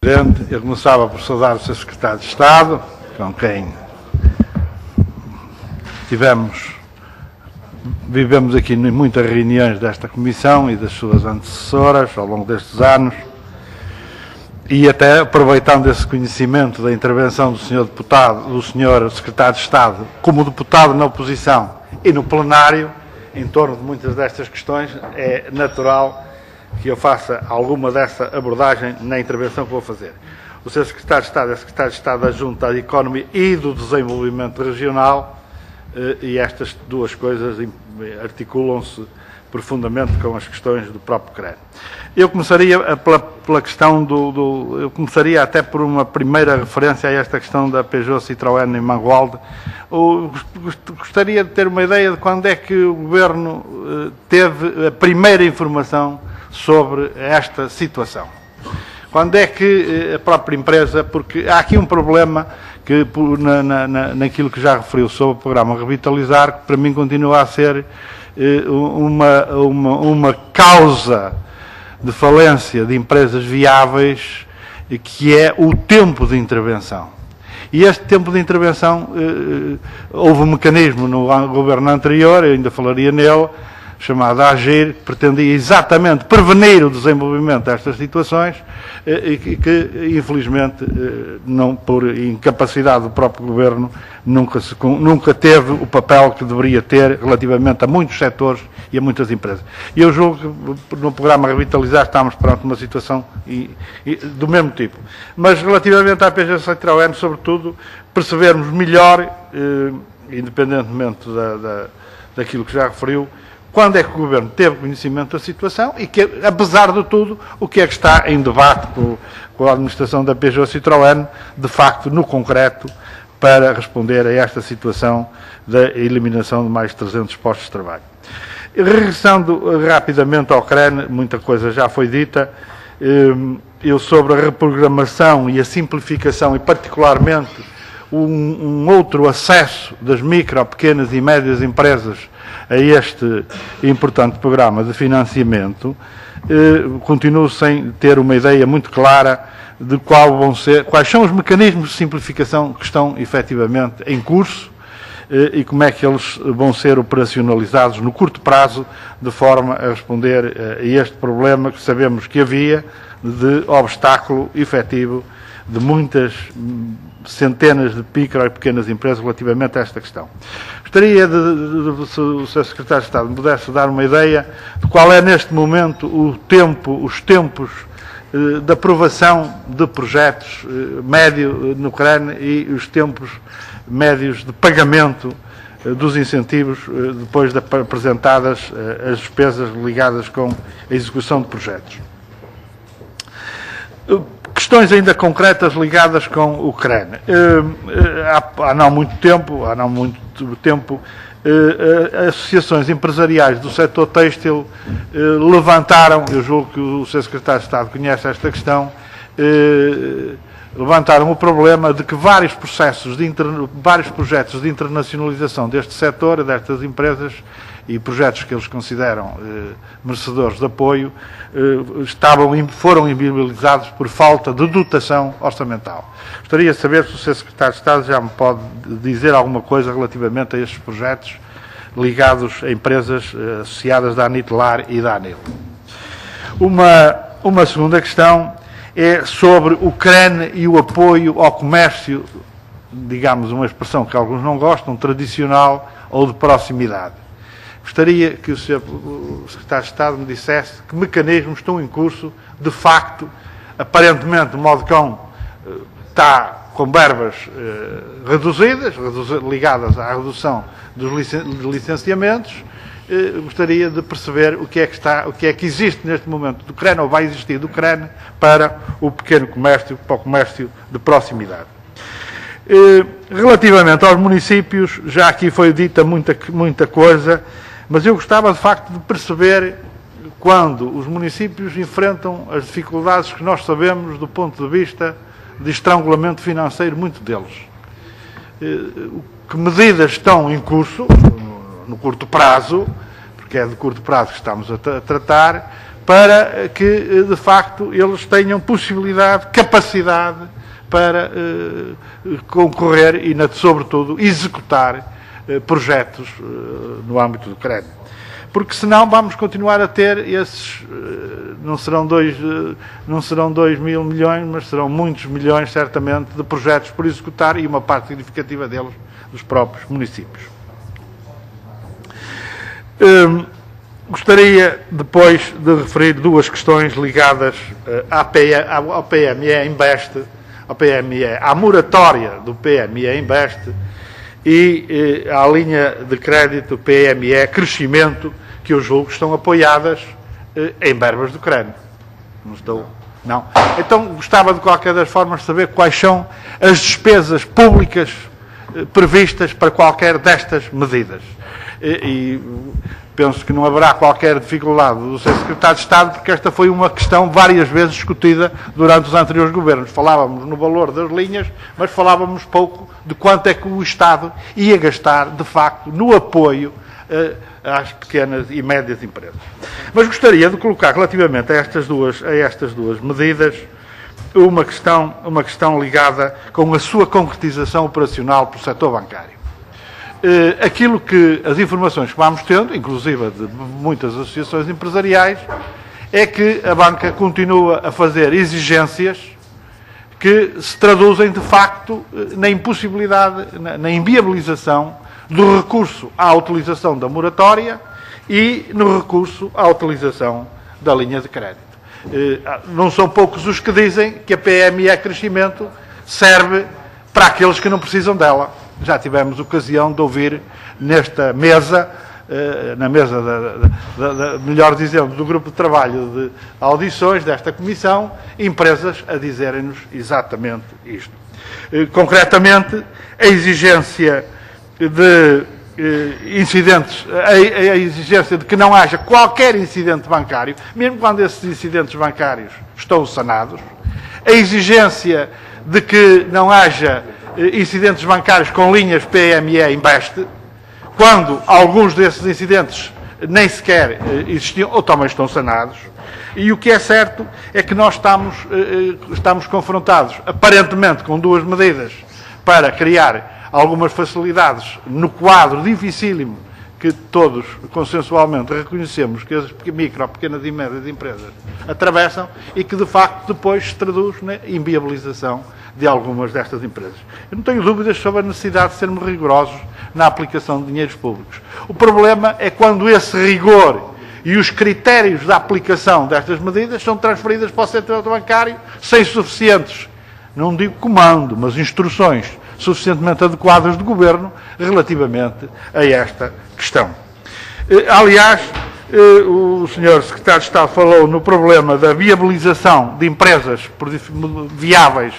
Presidente, eu começava por saudar o Sr. Secretário de Estado, com quem vivemos aqui em muitas reuniões desta Comissão e das suas antecessoras ao longo destes anos, e até aproveitando esse conhecimento da intervenção do Sr. Deputado, do Sr. Secretário de Estado, como deputado na oposição e no plenário, em torno de muitas destas questões, é natural que eu faça alguma dessa abordagem na intervenção que vou fazer. O Sr. Secretário de Estado é Secretário de Estado Adjunto da Economia e do Desenvolvimento Regional, e estas duas coisas articulam-se profundamente com as questões do próprio CREN. Eu começaria pela questão eu começaria até por uma primeira referência a esta questão da Peugeot Citroën em Mangualde. Gostaria de ter uma ideia de quando é que o Governo teve a primeira informação sobre esta situação. Quando é que a própria empresa, porque há aqui um problema que naquilo que já referiu sobre o programa Revitalizar, que para mim continua a ser uma causa de falência de empresas viáveis, que é o tempo de intervenção. E este tempo de intervenção, houve um mecanismo no governo anterior, eu ainda falaria nele, chamado AGIR, que pretendia exatamente prevenir o desenvolvimento destas situações e que, infelizmente, não, por incapacidade do próprio Governo, nunca teve o papel que deveria ter relativamente a muitos setores e a muitas empresas. E eu julgo que no programa Revitalizar estamos perante uma situação do mesmo tipo. Mas relativamente à Peugeot Citroën, sobretudo, percebermos melhor, independentemente daquilo que já referiu, quando é que o Governo teve conhecimento da situação e que, apesar de tudo, o que é que está em debate com a administração da Peugeot Citroën, de facto, no concreto, para responder a esta situação da eliminação de mais de 300 postos de trabalho. Regressando rapidamente ao CREN, muita coisa já foi dita, eu sobre a reprogramação e a simplificação e particularmente um outro acesso das micro, pequenas e médias empresas a este importante programa de financiamento, continuo sem ter uma ideia muito clara de quais são os mecanismos de simplificação que estão efetivamente em curso e como é que eles vão ser operacionalizados no curto prazo, de forma a responder a este problema que sabemos que havia de obstáculo efetivo de muitas centenas de micro e pequenas empresas relativamente a esta questão. Gostaria se o Sr. Secretário de Estado me pudesse dar uma ideia de qual é neste momento os tempos de aprovação de projetos médio no CREN e os tempos médios de pagamento dos incentivos depois de apresentadas as despesas ligadas com a execução de projetos. Questões ainda concretas ligadas com o CREN. Há não muito tempo, associações empresariais do setor têxtil levantaram, eu julgo que o Sr. Secretário de Estado conhece esta questão, levantaram o problema de que vários projetos de internacionalização deste setor, destas empresas, e projetos que eles consideram merecedores de apoio, foram inviabilizados por falta de dotação orçamental. Gostaria de saber se o Sr. Secretário de Estado já me pode dizer alguma coisa relativamente a estes projetos ligados a empresas associadas da Anitelar e da ANIL. Uma segunda questão é sobre o CREN e o apoio ao comércio, digamos uma expressão que alguns não gostam, tradicional ou de proximidade. Gostaria que o Sr. Secretário de Estado me dissesse que mecanismos estão em curso, de facto, aparentemente, de modo que está com verbas reduzidas, ligadas à redução dos licenciamentos. Gostaria de perceber o que é que existe neste momento do CREN, ou vai existir do CREN, para o pequeno comércio, para o comércio de proximidade. Relativamente aos municípios, já aqui foi dita muita coisa, mas eu gostava de facto de perceber quando os municípios enfrentam as dificuldades que nós sabemos do ponto de vista de estrangulamento financeiro, muito deles. Que medidas estão em curso, no curto prazo, porque é de curto prazo que estamos a tratar, para que, de facto, eles tenham possibilidade, capacidade para concorrer e, sobretudo, executar projetos no âmbito do crédito. Porque senão vamos continuar a ter esses, não serão 2 mil milhões, mas serão muitos milhões, certamente, de projetos por executar e uma parte significativa deles dos próprios municípios. Gostaria depois de referir 2 questões ligadas ao PME Invest, à moratória do PME Invest e à linha de crédito PME Crescimento, que eu julgo que estão apoiadas em verbas do crédito. Não estou? Não. Então, gostava de qualquer das formas de saber quais são as despesas públicas previstas para qualquer destas medidas. E penso que não haverá qualquer dificuldade do Sr. Secretário de Estado, porque esta foi uma questão várias vezes discutida durante os anteriores governos. Falávamos no valor das linhas, mas falávamos pouco de quanto é que o Estado ia gastar, de facto, no apoio às pequenas e médias empresas. Mas gostaria de colocar, relativamente a estas duas medidas, uma questão ligada com a sua concretização operacional pelo setor bancário. Aquilo que as informações que vamos tendo, inclusive de muitas associações empresariais, é que a banca continua a fazer exigências que se traduzem, de facto, na impossibilidade, na inviabilização do recurso à utilização da moratória e no recurso à utilização da linha de crédito. Não são poucos os que dizem que a PME Crescimento serve para aqueles que não precisam dela. Já tivemos ocasião de ouvir nesta mesa, na mesa, melhor dizendo, do grupo de trabalho de audições desta comissão, empresas a dizerem-nos exatamente isto. Concretamente, a exigência de incidentes, a exigência de que não haja qualquer incidente bancário, mesmo quando esses incidentes bancários estão sanados, a exigência de que não haja incidentes bancários com linhas PME Invest, quando alguns desses incidentes nem sequer existiam ou também estão sanados. E o que é certo é que nós estamos confrontados, aparentemente, com 2 medidas para criar algumas facilidades no quadro dificílimo que todos consensualmente reconhecemos que as micro, pequenas e médias empresas atravessam e que, de facto, depois se traduz na inviabilização de algumas destas empresas. Eu não tenho dúvidas sobre a necessidade de sermos rigorosos na aplicação de dinheiros públicos. O problema é quando esse rigor e os critérios da aplicação destas medidas são transferidas para o setor bancário sem suficientes, não digo comando, mas instruções suficientemente adequadas do Governo relativamente a esta questão. Aliás, o Sr. Secretário de Estado falou no problema da viabilização de empresas viáveis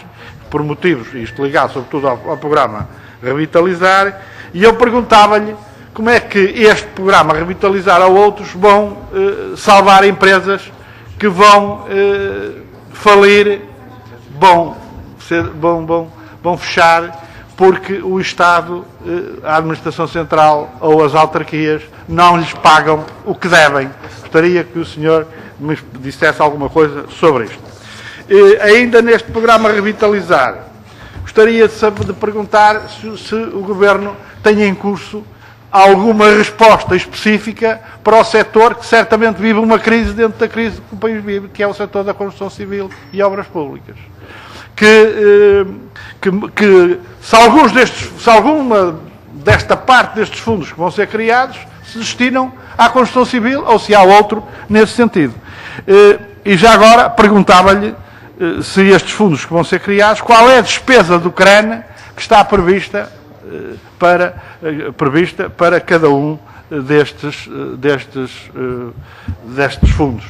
por motivos, isto ligado sobretudo ao programa Revitalizar, e eu perguntava-lhe como é que este programa Revitalizar ou outros vão salvar empresas que vão falir, vão fechar, porque o Estado, a Administração Central ou as autarquias não lhes pagam o que devem. Gostaria que o senhor me dissesse alguma coisa sobre isto. Ainda neste programa Revitalizar, gostaria de perguntar se o Governo tem em curso alguma resposta específica para o setor que certamente vive uma crise dentro da crise que o país vive, que é o setor da construção civil e obras públicas. Se alguma desta parte destes fundos que vão ser criados se destinam à construção civil ou se há outro nesse sentido. E já agora perguntava-lhe se estes fundos que vão ser criados, qual é a despesa do CREN que está prevista para cada um destes fundos.